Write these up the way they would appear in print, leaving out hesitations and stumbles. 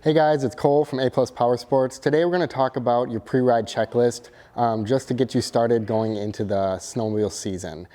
Hey guys, it's Cole from A+ Power Sports. Today we're going to talk about your pre-ride checklist just to get you started going into the snowmobile season.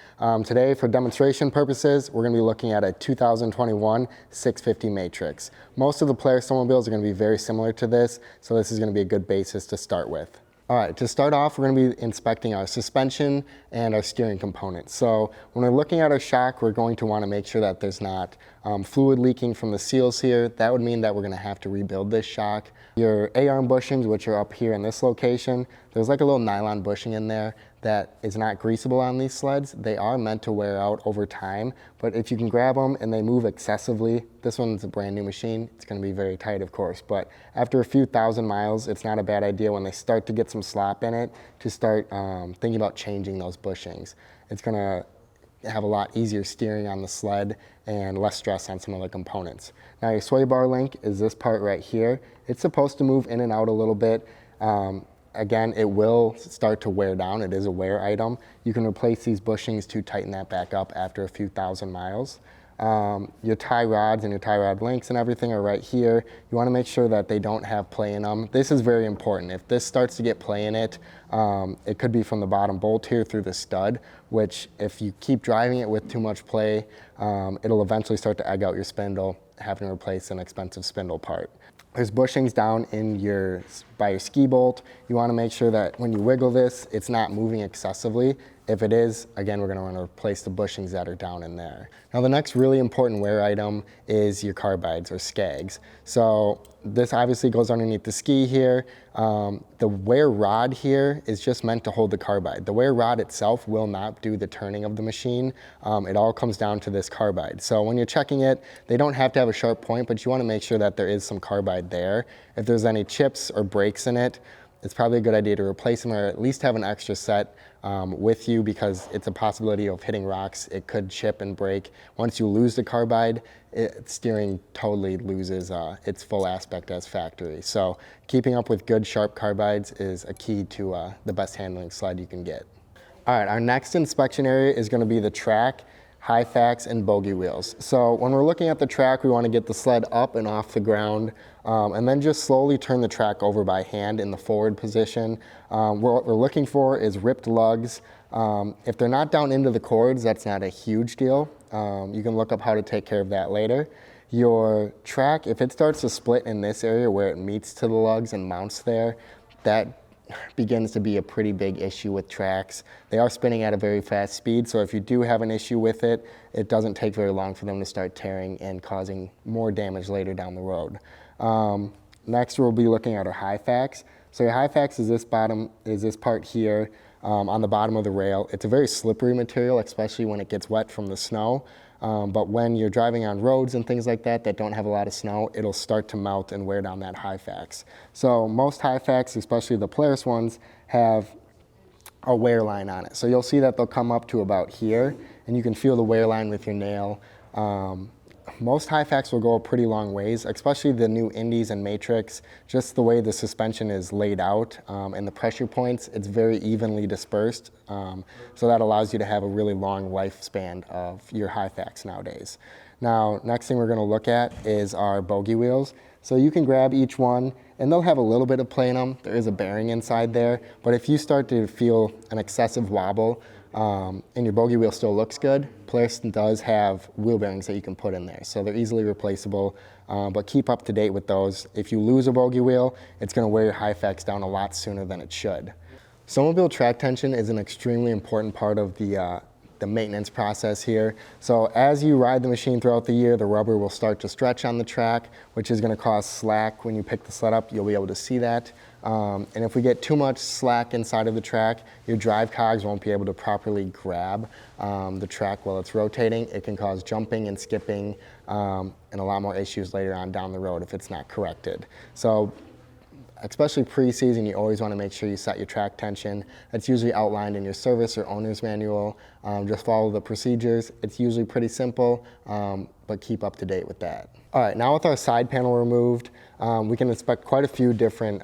Today, for demonstration purposes, we're going to be looking at a 2021 650 Matrix. Most of the Polaris snowmobiles are going to be very similar to this, so this is going to be a good basis to start with. All right, to start off, we're going to be inspecting our suspension and our steering components. So when we're looking at our shock, we're going to want to make sure that there's not fluid leaking from the seals here. That would mean that we're going to have to rebuild this shock. Your A-arm bushings, which are up here in this location, there's like a little nylon bushing in there that is not greasable on these sleds. They are meant to wear out over time, but if you can grab them and they move excessively, this one's a brand new machine, it's going to be very tight, of course, but after a few thousand miles, it's not a bad idea when they start to get some slop in it to start thinking about changing those bushings. It's going to have a lot easier steering on the sled and less stress on some of the components. Now your sway bar link is this part right here. It's supposed to move in and out a little bit. Again, it will start to wear down. It is a wear item. You can replace these bushings to tighten that back up after a few thousand miles. Your tie rods and your tie rod links and everything are right here. You want to make sure that they don't have play in them. This is very important. If this starts to get play in it, it could be from the bottom bolt here through the stud, which if you keep driving it with too much play, it'll eventually start to egg out your spindle, having to replace an expensive spindle part. There's bushings down in by your ski bolt. You want to make sure that when you wiggle this, it's not moving excessively. If it is, again, we're going to want to replace the bushings that are down in there. Now the next really important wear item is your carbides or skags. So this obviously goes underneath the ski here. The wear rod here is just meant to hold the carbide. The wear rod itself will not do the turning of the machine. It all comes down to this carbide. So when you're checking it, they don't have to have a sharp point, but you want to make sure that there is some carbide there. If there's any chips or breaks in it, it's probably a good idea to replace them or at least have an extra set with you because it's a possibility of hitting rocks. It could chip and break. Once you lose the carbide, steering totally loses its full aspect as factory. So keeping up with good sharp carbides is a key to the best handling sled you can get. All right, our next inspection area is going to be the track, high facts, and bogey wheels. So when we're looking at the track, we want to get the sled up and off the ground and then just slowly turn the track over by hand in the forward position. What we're looking for is ripped lugs. If they're not down into the cords, that's not a huge deal. You can look up how to take care of that later. Your track, if it starts to split in this area where it meets to the lugs and mounts there, that begins to be a pretty big issue with tracks. They are spinning at a very fast speed, so if you do have an issue with it, it doesn't take very long for them to start tearing and causing more damage later down the road. Next, we'll be looking at our high facts. So your high facts is this part here on the bottom of the rail. It's a very slippery material, especially when it gets wet from the snow. But when you're driving on roads and things like that don't have a lot of snow, it'll start to melt and wear down that high facts. So most high facts, especially the Polaris ones, have a wear line on it. So you'll see that they'll come up to about here, and you can feel the wear line with your nail. Most high facts will go a pretty long ways, especially the new Indies and Matrix. Just the way the suspension is laid out and the pressure points, it's very evenly dispersed. So that allows you to have a really long lifespan of your high facts nowadays. Now, next thing we're going to look at is our bogey wheels. So you can grab each one, and they'll have a little bit of play in them. There is a bearing inside there, but if you start to feel an excessive wobble, and your bogey wheel still looks good, Polaris does have wheel bearings that you can put in there. So they're easily replaceable, but keep up to date with those. If you lose a bogey wheel, it's going to wear your high facts down a lot sooner than it should. Snowmobile track tension is an extremely important part of the maintenance process here. So as you ride the machine throughout the year, the rubber will start to stretch on the track, which is going to cause slack. When you pick the sled up, you'll be able to see that. And if we get too much slack inside of the track, your drive cogs won't be able to properly grab the track while it's rotating. It can cause jumping and skipping and a lot more issues later on down the road if it's not corrected. So especially pre-season, you always want to make sure you set your track tension. That's usually outlined in your service or owner's manual. Just follow the procedures. It's usually pretty simple. but keep up to date with that. All right, now with our side panel removed, we can inspect quite a few different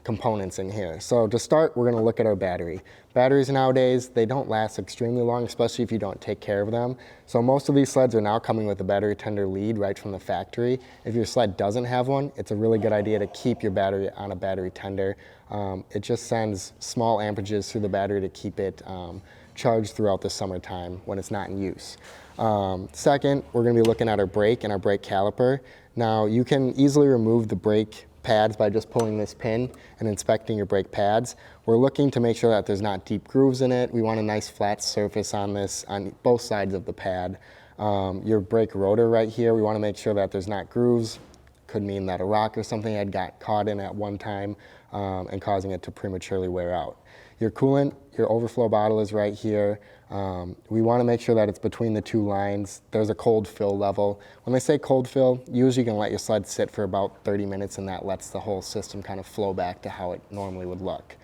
components in here. So to start, we're gonna look at our battery. Batteries nowadays, they don't last extremely long, especially if you don't take care of them. So most of these sleds are now coming with a battery tender lead right from the factory. If your sled doesn't have one, it's a really good idea to keep your battery on a battery tender. It just sends small amperages through the battery to keep it charged throughout the summertime when it's not in use. Second, we're going to be looking at our brake and our brake caliper. Now, you can easily remove the brake pads by just pulling this pin and inspecting your brake pads. We're looking to make sure that there's not deep grooves in it. We want a nice flat surface on this on both sides of the pad. Your brake rotor right here, we want to make sure that there's not grooves. Could mean that a rock or something had got caught in at one time and causing it to prematurely wear out. Your coolant, your overflow bottle is right here. We want to make sure that it's between the two lines. There's a cold fill level. When they say cold fill, usually you can let your sled sit for about 30 minutes and that lets the whole system kind of flow back to how it normally would look.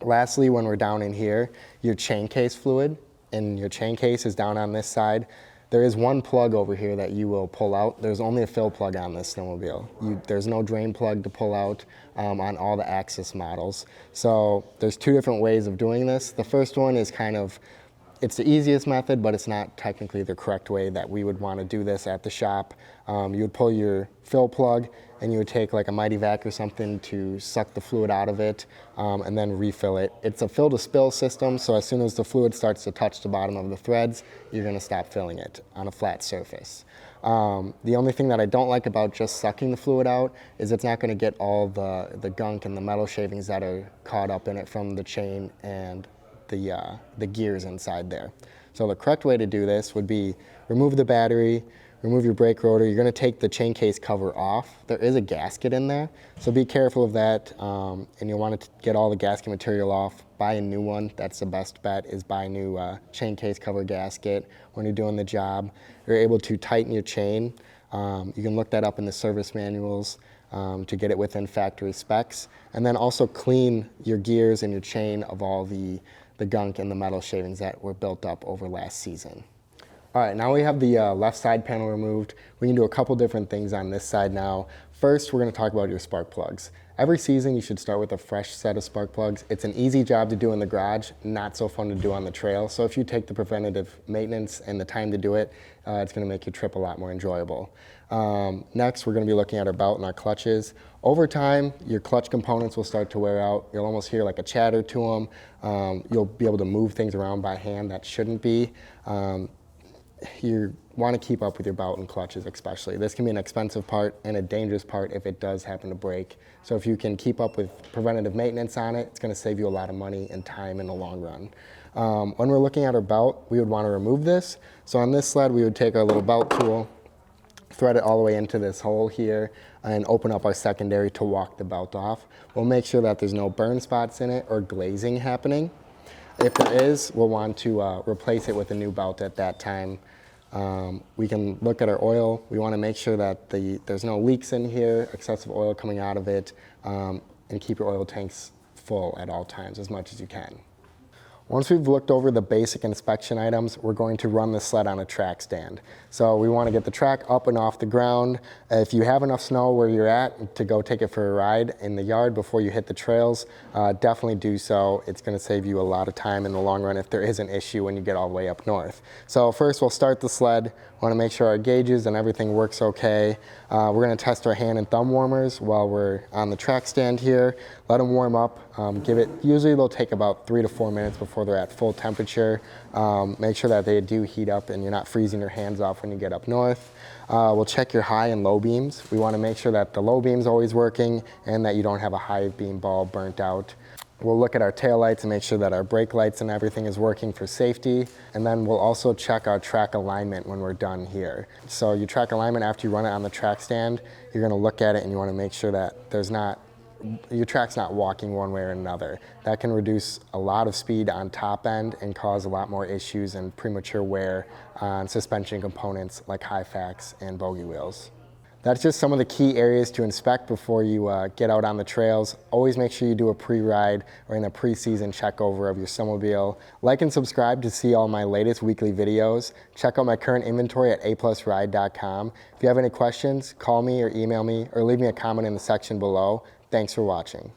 Lastly, when we're down in here, your chain case fluid, and your chain case is down on this side. There is one plug over here that you will pull out. There's only a fill plug on this snowmobile. There's no drain plug to pull out on all the Axis models. So there's two different ways of doing this. The first one is it's the easiest method, but it's not technically the correct way that we would want to do this at the shop. You would pull your fill plug and you would take like a Mighty Vac or something to suck the fluid out of it and then refill it. It's a fill to spill system, so as soon as the fluid starts to touch the bottom of the threads, you're going to stop filling it on a flat surface. The only thing that I don't like about just sucking the fluid out is it's not going to get all the gunk and the metal shavings that are caught up in it from the chain and the gears inside there. So the correct way to do this would be remove the battery, remove your brake rotor. You're going to take the chain case cover off. There is a gasket in there, so be careful of that, and you'll want to get all the gasket material off. Buy a new one. That's the best bet, is buy a new chain case cover gasket when you're doing the job. You're able to tighten your chain. You can look that up in the service manuals to get it within factory specs, and then also clean your gears and your chain of all the gunk and the metal shavings that were built up over last season. All right, now we have the left side panel removed. We can do a couple different things on this side now. First, we're going to talk about your spark plugs. Every season, you should start with a fresh set of spark plugs. It's an easy job to do in the garage, not so fun to do on the trail. So if you take the preventative maintenance and the time to do it, it's going to make your trip a lot more enjoyable. Next, we're going to be looking at our belt and our clutches. Over time, your clutch components will start to wear out. You'll almost hear like a chatter to them. You'll be able to move things around by hand that shouldn't be. You want to keep up with your belt and clutches especially. This can be an expensive part and a dangerous part if it does happen to break. So if you can keep up with preventative maintenance on it, it's going to save you a lot of money and time in the long run. When we're looking at our belt, we would want to remove this. So on this sled, we would take our little belt tool, thread it all the way into this hole here, and open up our secondary to walk the belt off. We'll make sure that there's no burn spots in it or glazing happening. If there is, we'll want to replace it with a new belt at that time. We can look at our oil. We want to make sure that there's no leaks in here, excessive oil coming out of it, and keep your oil tanks full at all times as much as you can. Once we've looked over the basic inspection items, we're going to run the sled on a track stand. So we want to get the track up and off the ground. If you have enough snow where you're at to go take it for a ride in the yard before you hit the trails, definitely do so. It's going to save you a lot of time in the long run if there is an issue when you get all the way up north. So first we'll start the sled. We want to make sure our gauges and everything works okay. We're going to test our hand and thumb warmers while we're on the track stand here. Let them warm up. Usually they'll take about 3 to 4 minutes before they're at full temperature. Make sure that they do heat up and you're not freezing your hands off when you get up north. We'll check your high and low beams. We want to make sure that the low beam's always working and that you don't have a high beam ball burnt out. We'll look at our tail lights and make sure that our brake lights and everything is working for safety. And then we'll also check our track alignment when we're done here. So your track alignment, after you run it on the track stand, you're going to look at it and you want to make sure that your track's not walking one way or another. That can reduce a lot of speed on top end and cause a lot more issues and premature wear on suspension components like high facts and bogey wheels. That's just some of the key areas to inspect before you get out on the trails. Always make sure you do a pre-ride or in a pre-season check over of your snowmobile. Like and subscribe to see all my latest weekly videos. Check out my current inventory at aplusride.com. If you have any questions, call me or email me or leave me a comment in the section below. Thanks for watching.